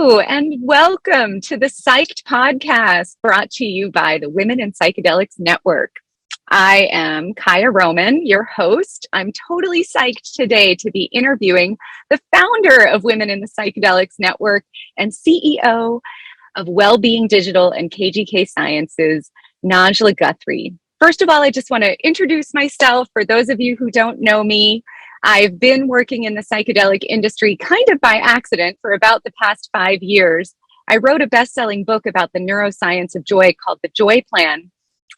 Hello, and welcome to the Psyched Podcast, brought to you by the Women in Psychedelics Network. I am Kaya Roman, your host. I'm totally psyched today to be interviewing the founder of Women in the Psychedelics Network and CEO of Wellbeing Digital and KGK Sciences, Najla Guthrie. First of all, I just want to introduce myself for those of you who don't know me. I've been working in the psychedelic industry kind of by accident for about the past 5 years. I wrote a best-selling book about the neuroscience of joy called The Joy Plan.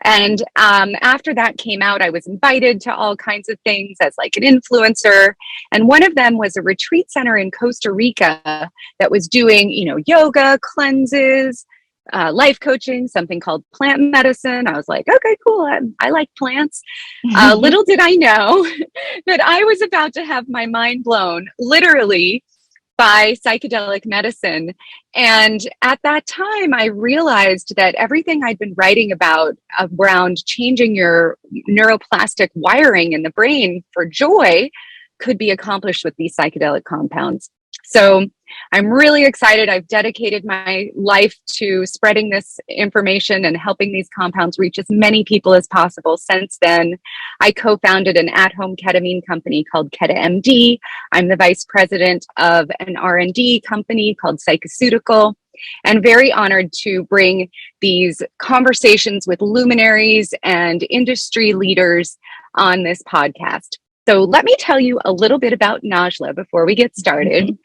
And after that came out, I was invited to all kinds of things as like an influencer. And one of them was a retreat center in Costa Rica that was doing, yoga, cleanses, life coaching, something called plant medicine. I was like, okay, cool. I like plants. Little did I know that I was about to have my mind blown, literally, by psychedelic medicine. And at that time, I realized that everything I'd been writing about around changing your neuroplastic wiring in the brain for joy could be accomplished with these psychedelic compounds. So I'm really excited. I've dedicated my life to spreading this information and helping these compounds reach as many people as possible. Since then, I co-founded an at-home ketamine company called KetaMD. I'm the vice president of an R&D company called Psychoceutical, and very honored to bring these conversations with luminaries and industry leaders on this podcast. So let me tell you a little bit about Najla before we get started.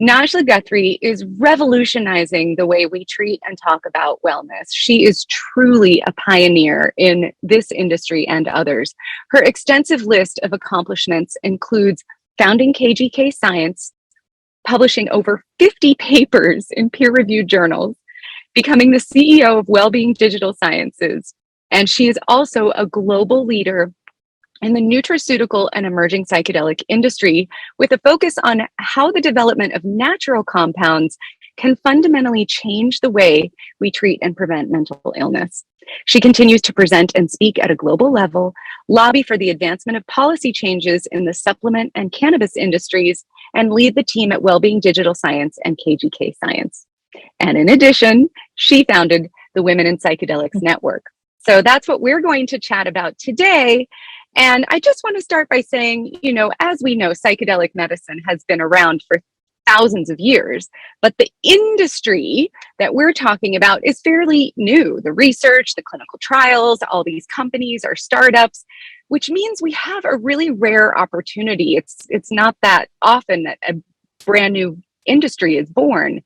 Najla Guthrie is revolutionizing the way we treat and talk about wellness. She is truly a pioneer in this industry and others. Her extensive list of accomplishments includes founding KGK Science, publishing over 50 papers in peer-reviewed journals, becoming the CEO of Wellbeing Digital Sciences, and she is also a global leader in the nutraceutical and emerging psychedelic industry, with a focus on how the development of natural compounds can fundamentally change the way we treat and prevent mental illness. She continues to present and speak at a global level, lobby for the advancement of policy changes in the supplement and cannabis industries, and lead the team at Wellbeing Digital Science and KGK Science. And in addition, she founded the Women in Psychedelics Network. So that's what we're going to chat about today. And I just want to start by saying, as we know, psychedelic medicine has been around for thousands of years, but the industry that we're talking about is fairly new. The research, the clinical trials, all these companies are startups, which means we have a really rare opportunity. It's not that often that a brand new industry is born.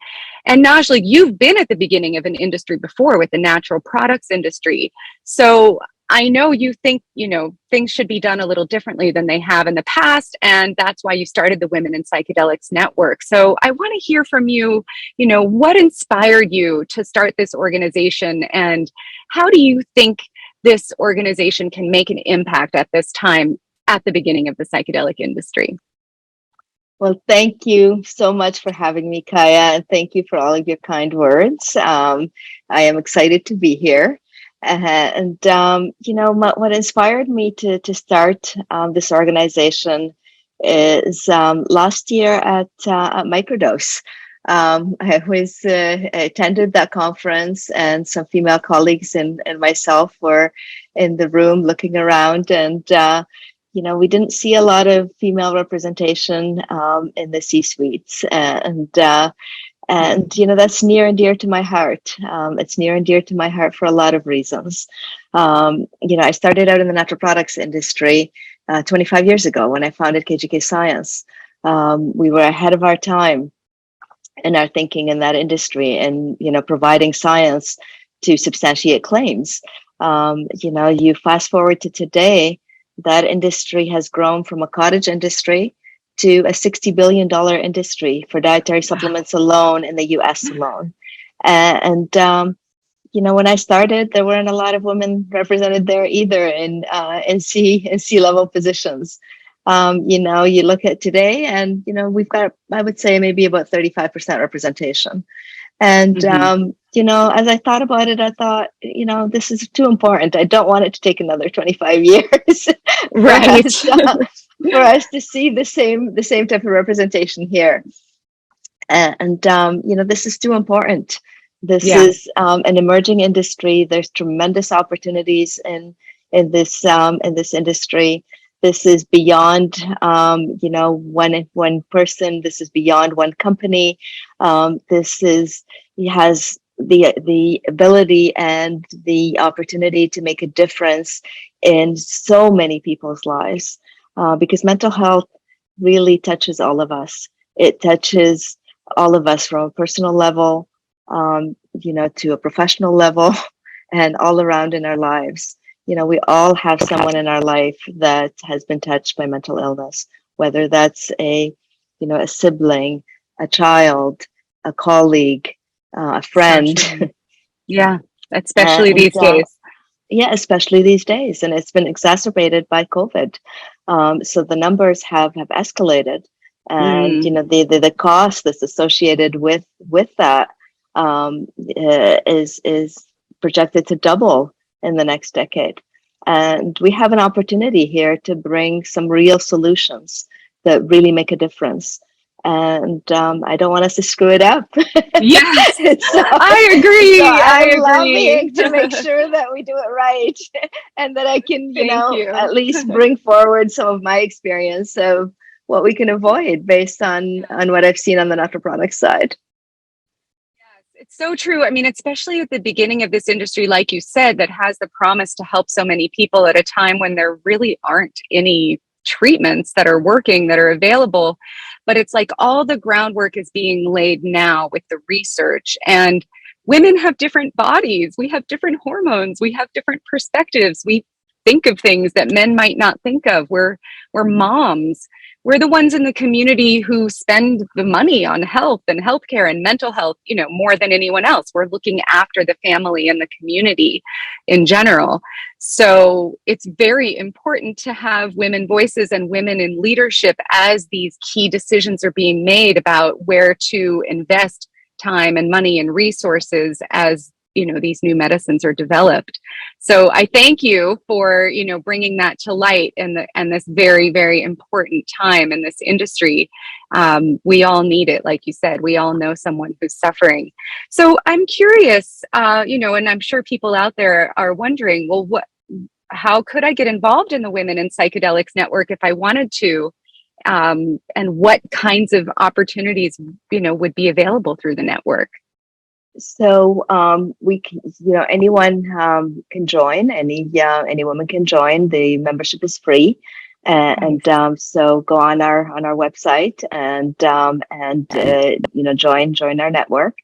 And Najla, you've been at the beginning of an industry before with the natural products industry. So I know you think, things should be done a little differently than they have in the past, and that's why you started the Women in Psychedelics Network. So I want to hear from you, what inspired you to start this organization, and how do you think this organization can make an impact at this time at the beginning of the psychedelic industry? Well, thank you so much for having me, Kaya, and thank you for all of your kind words. I am excited to be here. What inspired me to start this organization is last year at Microdose. I attended that conference, and some female colleagues and myself were in the room looking around, and we didn't see a lot of female representation in the C-suites, and that's near and dear to my heart. It's near and dear to my heart for a lot of reasons. I started out in the natural products industry 25 years ago when I founded KGK Science. We were ahead of our time in our thinking in that industry, and providing science to substantiate claims. You fast forward to today, that industry has grown from a cottage industry to a $60 billion industry for dietary supplements alone in the US alone. When I started, there weren't a lot of women represented there either in C-level positions. You look at today, and we've got, I would say, maybe about 35% representation. And as I thought about it, I thought, this is too important. I don't want it to take another 25 years, right? For us to see the same type of representation here. And this is too important. This Yeah. is an emerging industry. There's tremendous opportunities in this industry. This is beyond one person. This is beyond one company. This is has the ability and the opportunity to make a difference in so many people's lives, because mental health really touches all of us. It touches all of us from a personal level, to a professional level, and all around in our lives. We all have someone in our life that has been touched by mental illness, whether that's a sibling, a child, a colleague, a So friend. true. Yeah. Especially and these days. Yeah, especially these days, and it's been exacerbated by COVID. So the numbers have escalated, and Mm. the cost that's associated with that is projected to double in the next decade. And we have an opportunity here to bring some real solutions that really make a difference. And I don't want us to screw it up. Yes, so, I so agree. I I'm agree. lobbying to make sure that we do it right, and that I can, Thank you. at least bring forward some of my experience of what we can avoid based Yeah. on what I've seen on the natural product side. Yes, it's so true. I mean, especially at the beginning of this industry, like you said, that has the promise to help so many people at a time when there really aren't any treatments that are working, that are available. But it's like all the groundwork is being laid now with the research. And women have different bodies, we have different hormones, we have different perspectives. We think of things that men might not think of. We're moms. We're the ones in the community who spend the money on health and healthcare and mental health, more than anyone else. We're looking after the family and the community in general. So it's very important to have women voices and women in leadership as these key decisions are being made about where to invest time and money and resources as these new medicines are developed. So I thank you for bringing that to light, and this very, very important time in this industry. We all need it, like you said. We all know someone who's suffering. So I'm curious, and I'm sure people out there are wondering, well, how could I get involved in the Women in Psychedelics Network if I wanted to? And what kinds of opportunities would be available through the network? So we can, anyone can join. Any woman can join. The membership is free, Nice. so go on our website and join our network.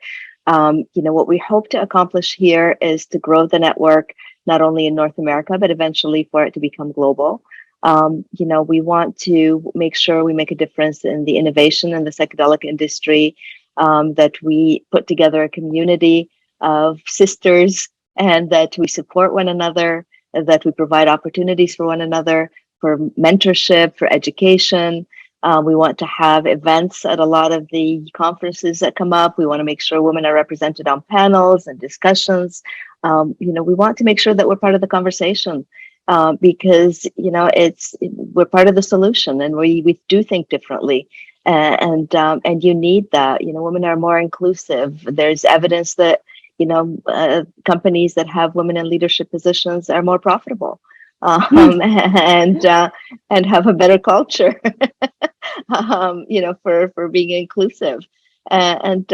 What we hope to accomplish here is to grow the network not only in North America but eventually for it to become global. We want to make sure we make a difference in the innovation in the psychedelic industry, that we put together a community of sisters, and that we support one another, that we provide opportunities for one another, for mentorship, for education. We want to have events at a lot of the conferences that come up. We want to make sure women are represented on panels and discussions. We want to make sure that we're part of the conversation, because we're part of the solution, and we do think differently. And you need that. Women are more inclusive. There's evidence that companies that have women in leadership positions are more profitable, and have a better culture. For being inclusive, and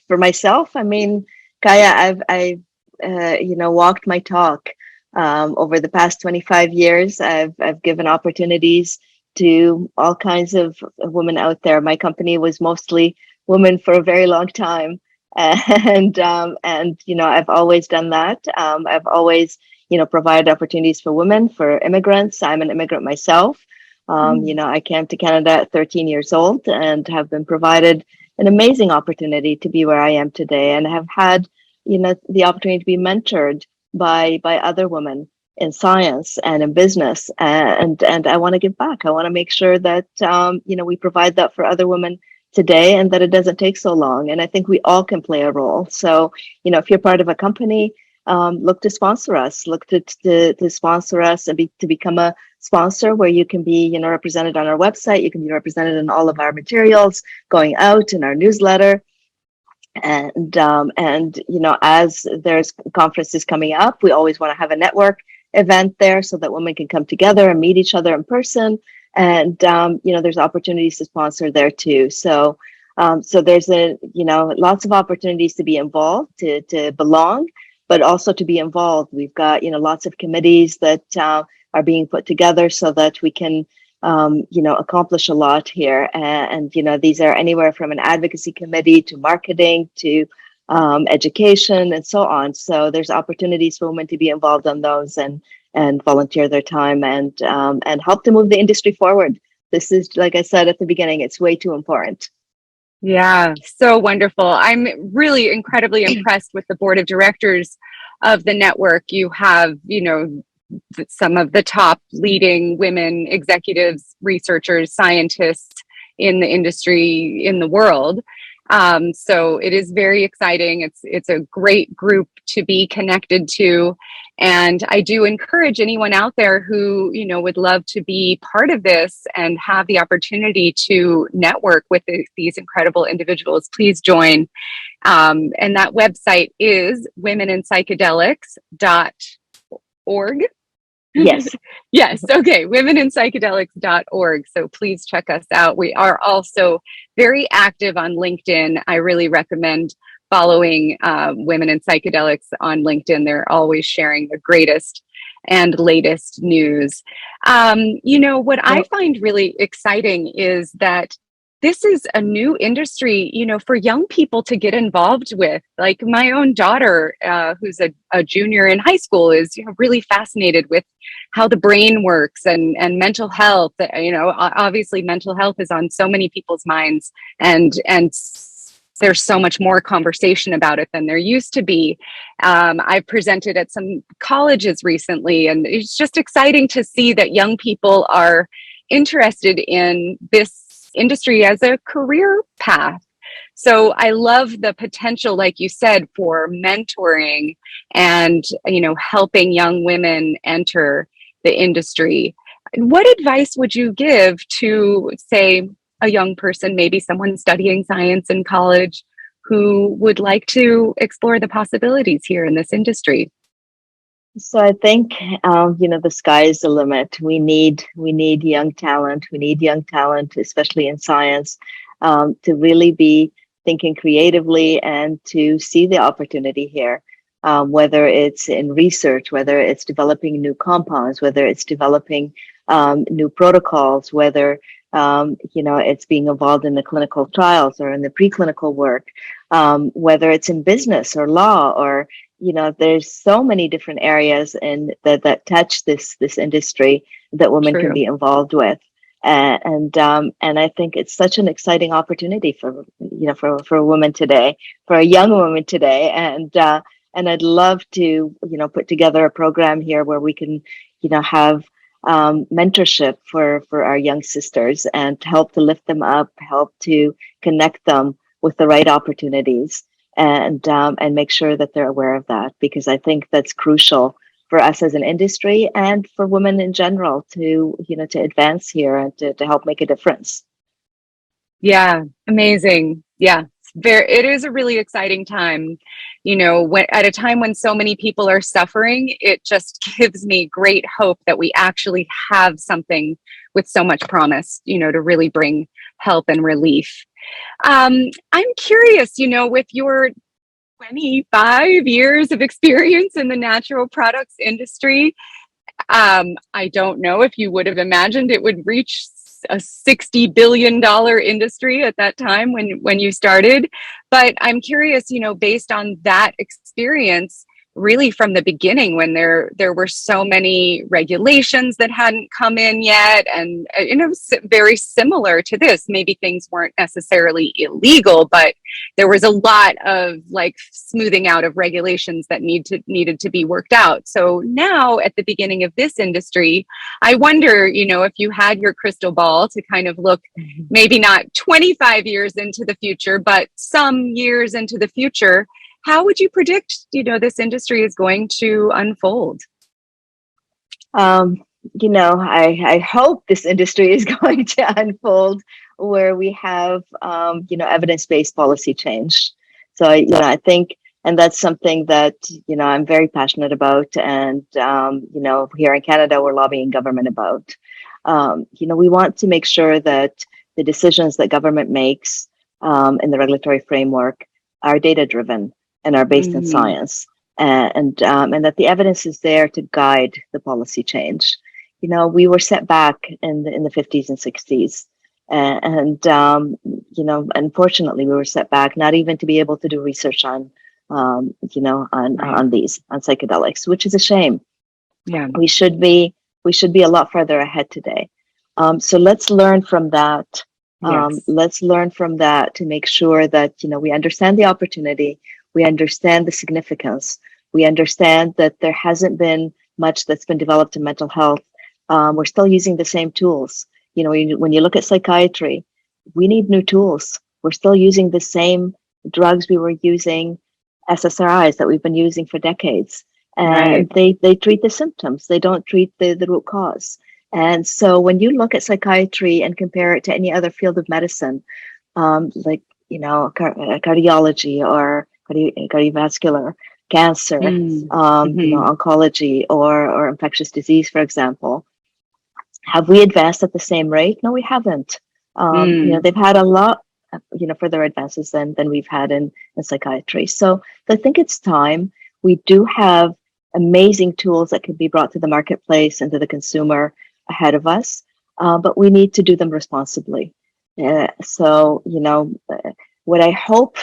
for myself, I mean, Kaya, I've walked my talk. Over the past 25 years, I've given opportunities to all kinds of women out there. My company was mostly women for a very long time, and I've always done that. I've always provided opportunities for women, for immigrants. I'm an immigrant myself. I came to Canada at 13 years old and have been provided an amazing opportunity to be where I am today, and have had the opportunity to be mentored by other women in science and in business, and I want to give back. I want to make sure that we provide that for other women today, and that it doesn't take so long. And I think we all can play a role. So if you're part of a company, look to sponsor us. Look to sponsor us and to become a sponsor where you can be, represented on our website. You can be represented in all of our materials going out in our newsletter. And as there's conferences coming up, we always want to have a network event there so that women can come together and meet each other in person. And there's opportunities to sponsor there too. So there's lots of opportunities to be involved, to belong, but also to be involved. We've got lots of committees that are being put together so that we can accomplish a lot here. And these are anywhere from an advocacy committee to marketing to education and so on. So there's opportunities for women to be involved on those and volunteer their time and help to move the industry forward. This is, like I said at the beginning, it's way too important. Yeah, so wonderful. I'm really incredibly impressed with the board of directors of the network. You have, some of the top leading women executives, researchers, scientists in the industry in the world. So it is very exciting. It's a great group to be connected to. And I do encourage anyone out there who, would love to be part of this and have the opportunity to network with these incredible individuals, please join. And that website is womeninpsychedelics.org. Yes. Yes. Okay. Womeninpsychedelics.org. So please check us out. We are also very active on LinkedIn. I really recommend following Women in Psychedelics on LinkedIn. They're always sharing the greatest and latest news. What I find really exciting is that this is a new industry, for young people to get involved with. Like my own daughter, who's a junior in high school, is really fascinated with how the brain works and mental health. Obviously mental health is on so many people's minds, and there's so much more conversation about it than there used to be. I presented at some colleges recently, and it's just exciting to see that young people are interested in this industry as a career path. So I love the potential, like you said, for mentoring and, helping young women enter the industry. What advice would you give to, say, a young person, maybe someone studying science in college, who would like to explore the possibilities here in this industry? So I think, the sky is the limit. We need young talent. We need young talent, especially in science, to really be thinking creatively and to see the opportunity here, whether it's in research, whether it's developing new compounds, whether it's developing new protocols, whether it's being involved in the clinical trials or in the preclinical work, whether it's in business or law or there's so many different areas that touch this industry that women True. can be involved with, and I think it's such an exciting opportunity for a woman today, for a young woman today, and I'd love to put together a program here where we can have mentorship for our young sisters and help to lift them up, help to connect them with the right opportunities. And make sure that they're aware of that, because I think that's crucial for us as an industry and for women in general to advance here and to help make a difference. Yeah, amazing. Yeah, it is a really exciting time. At a time when so many people are suffering, it just gives me great hope that we actually have something with so much promise, to really bring help and relief. I'm curious, with your 25 years of experience in the natural products industry, I don't know if you would have imagined it would reach a $60 billion industry at that time when you started. But I'm curious, based on that experience, really from the beginning, when there were so many regulations that hadn't come in yet, and very similar to this, maybe things weren't necessarily illegal, but there was a lot of smoothing out of regulations that needed to be worked out. So now at the beginning of this industry, I wonder, if you had your crystal ball to kind of look maybe not 25 years into the future, but some years into the future, how would you predict, this industry is going to unfold? I hope this industry is going to unfold where we have, evidence-based policy change. So, I think, and that's something that, I'm very passionate about. And, here in Canada, we're lobbying government about. We want to make sure that the decisions that government makes in the regulatory framework are data-driven and are based in Mm, science, and that the evidence is there to guide the policy change. We were set back in the 50s and 60s. Unfortunately, we were set back not even to be able to do research on, right. on psychedelics, which is a shame. Yeah. We should be a lot further ahead today. So let's learn from that. Yes. Let's learn from that to make sure that we understand the opportunity, we understand the significance, we understand that there hasn't been much that's been developed in mental health. We're still using the same tools. When you look at psychiatry, we need new tools. We're still using the same drugs we were using, SSRIs that we've been using for decades. Right. And they treat the symptoms. They don't treat the root cause. And so when you look at psychiatry and compare it to any other field of medicine, like, cardiology or cardiovascular, cancer, Mm, hmm. oncology or infectious disease, for example, have we advanced at the same rate? No, we haven't. Mm, They've had a lot, further advances than we've had in psychiatry. So I think it's time. We do have amazing tools that can be brought to the marketplace and to the consumer ahead of us, but we need to do them responsibly. What I hope,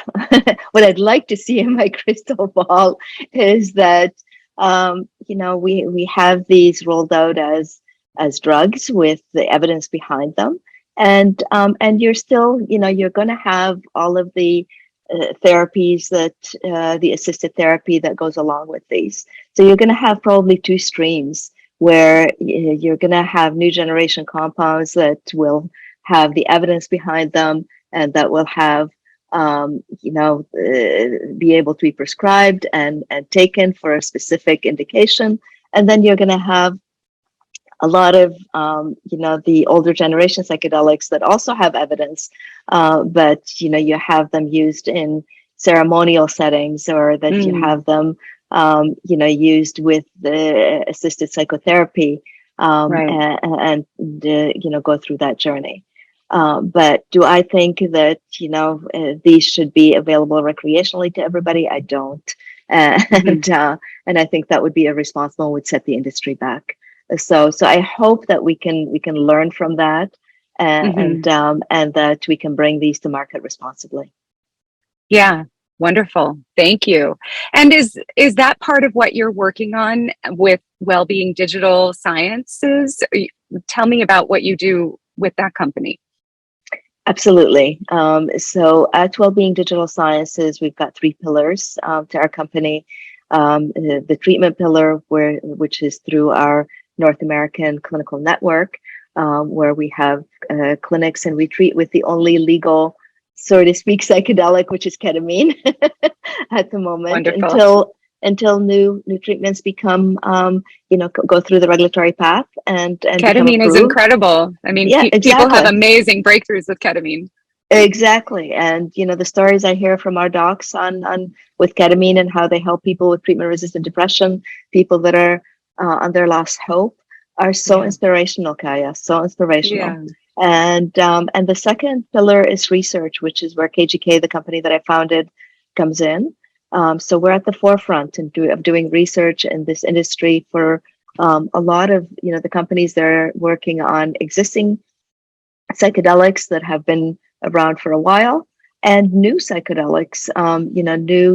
what I'd like to see in my crystal ball is that, we have these rolled out as drugs with the evidence behind them. And you're still, you're going to have all of the therapies that the assisted therapy that goes along with these. So you're going to have probably two streams where you're going to have new generation compounds that will have the evidence behind them and that will have be able to be prescribed and taken for a specific indication. And then you're going to have a lot of the older generation psychedelics that also have evidence, but you have them used in ceremonial settings, or that you mm, have them used with the assisted psychotherapy, right. and go through that journey. But do I think that these should be available recreationally to everybody? I don't, Hmm. and I think that would be irresponsible and would set the industry back. So I hope that we can learn from that, Hmm. and that we can bring these to market responsibly. Yeah. Wonderful. Thank you. And is that part of what you're working on with Wellbeing Digital Sciences? Tell me about what you do with that company. Absolutely. So at Wellbeing Digital Sciences, we've got three pillars to our company. The treatment pillar, which is through our North American clinical network, where we have clinics and we treat with the only legal, so to speak, psychedelic, which is ketamine at the moment, Wonderful. until new treatments become, go through the regulatory path and become Ketamine is approved. incredible. I mean, Yeah, people have exactly. amazing breakthroughs with ketamine. Exactly. And the stories I hear from our docs on with ketamine and how they help people with treatment resistant depression, people that are on their last hope, are so Yeah. inspirational, Kaya, so inspirational. Yeah. And the second pillar is research, which is where KGK, the company that I founded, comes in. So we're at the forefront of doing research in this industry for a lot of the companies that are working on existing psychedelics that have been around for a while, and new psychedelics,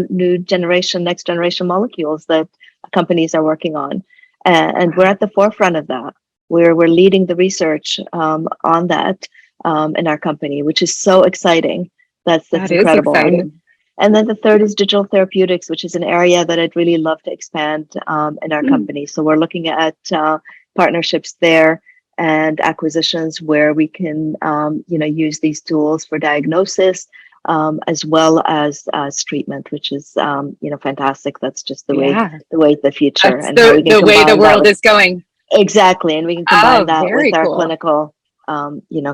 new generation, next generation molecules that companies are working on. And we're Wow. at the forefront of that. We're leading the research on that in our company, which is so exciting. That's That is incredible. exciting. And then the third is digital therapeutics, which is an area that I'd really love to expand in our Mm, company. So we're looking at partnerships there and acquisitions where we can, use these tools for diagnosis, as well as treatment, which is, fantastic. That's just the way yeah. the future, That's and how we can the way the combine that world with. is going. Exactly, and we can combine Oh, that with very our cool.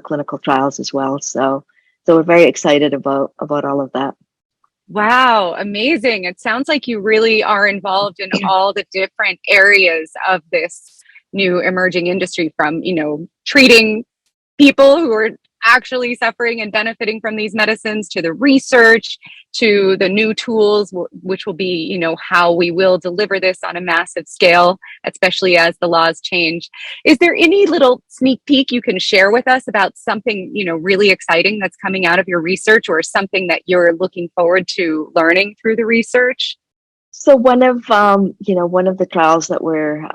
clinical trials as well. So we're very excited about all of that. Wow, amazing. It sounds like you really are involved in all the different areas of this new emerging industry, from, treating people who are actually suffering and benefiting from these medicines, to the research, to the new tools, which will be, how we will deliver this on a massive scale, especially as the laws change. Is there any little sneak peek you can share with us about something, really exciting that's coming out of your research, or something that you're looking forward to learning through the research? So one of the trials that we're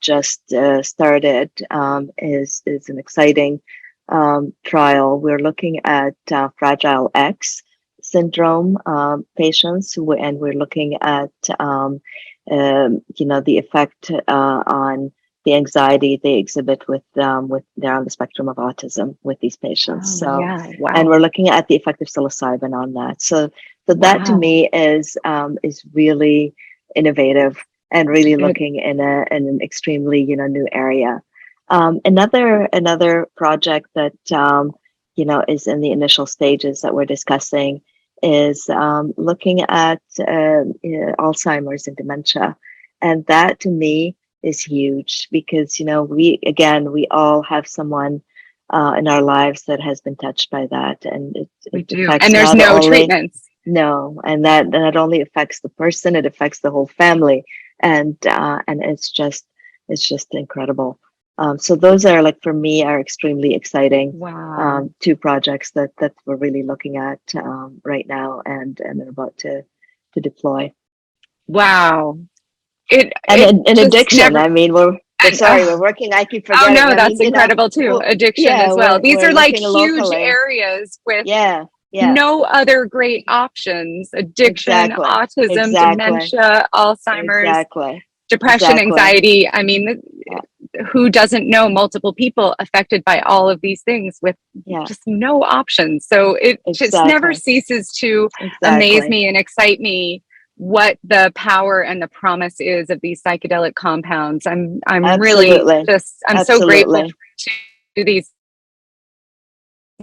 just started is an exciting trial. We're looking at Fragile X syndrome patients, and we're looking at the effect on the anxiety they exhibit with they're on the spectrum of autism with these patients. Oh, So, yeah. and Wow. we're looking at the effect of psilocybin on that. So that to Wow. me is really innovative and really It, looking in an extremely new area. Another project that is in the initial stages that we're discussing is looking at Alzheimer's and dementia, and that to me is huge because we all have someone in our lives that has been touched by that, and we it do. And affects there's not no only treatments. no, and that not only affects the person, it affects the whole family, and it's just incredible. So those are, like, for me, are extremely exciting Wow. two projects that we're really looking at right now and are about to deploy. Wow. It And it in just addiction, never I mean, we're and sorry, we're working. I keep oh forgetting. no, I mean, that's incredible too. well, Addiction yeah, as well. These we're are like looking huge locally. areas with Yeah, yeah, no other great options. Addiction, exactly, autism, exactly, dementia, Alzheimer's, exactly, depression, exactly. anxiety. I mean, Yeah, who doesn't know multiple people affected by all of these things with yeah, just no options? So it just never exactly, ceases to amaze exactly. me and excite me what the power and the promise is of these psychedelic compounds. I'm really Absolutely, just I'm so grateful absolutely. to these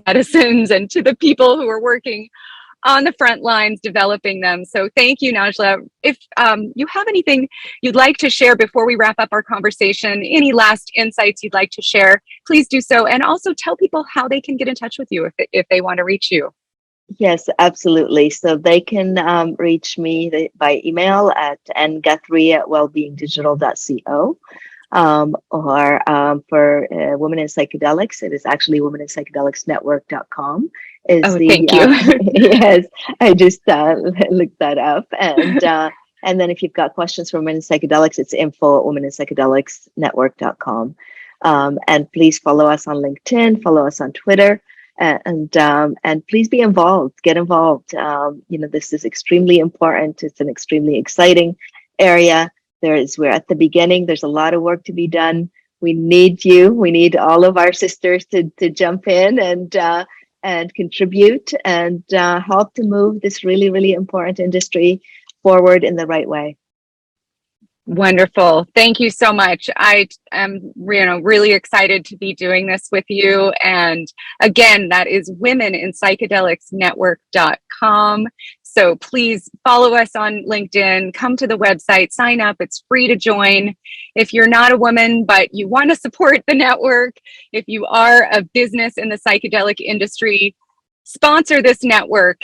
medicines and to the people who are working on the front lines developing them. So thank you, Najla. If you have anything you'd like to share before we wrap up our conversation, any last insights you'd like to share, please do so. And also tell people how they can get in touch with you if they want to reach you. Yes, absolutely. So they can reach me by email at nguthrie@wellbeingdigital.co. Or for Women in Psychedelics, it is actually womeninpsychedelicsnetwork.com is Oh, the thank you. yes, I just looked that up. And then if you've got questions for Women in Psychedelics, it's info@womeninpsychedelicsnetwork.com. And please follow us on LinkedIn, follow us on Twitter, and please be involved, get involved. This is extremely important. It's an extremely exciting area. We're at the beginning. There's a lot of work to be done. We need you. We need all of our sisters to jump in and contribute and help to move this really, really important industry forward in the right way. Wonderful. Thank you so much. I am, really excited to be doing this with you. And again, that is womeninpsychedelicsnetwork.com. So please follow us on LinkedIn, come to the website, sign up. It's free to join. If you're not a woman, but you want to support the network, if you are a business in the psychedelic industry, sponsor this network.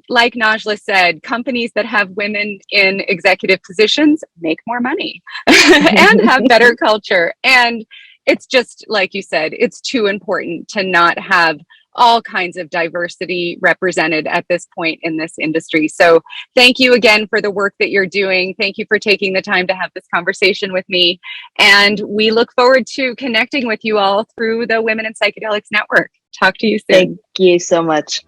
Like Najla said, companies that have women in executive positions make more money and have better culture. And it's just like you said, it's too important to not have all kinds of diversity represented at this point in this industry. So thank you again for the work that you're doing. Thank you for taking the time to have this conversation with me. And we look forward to connecting with you all through the Women in Psychedelics Network. Talk to you Thank soon. you so much.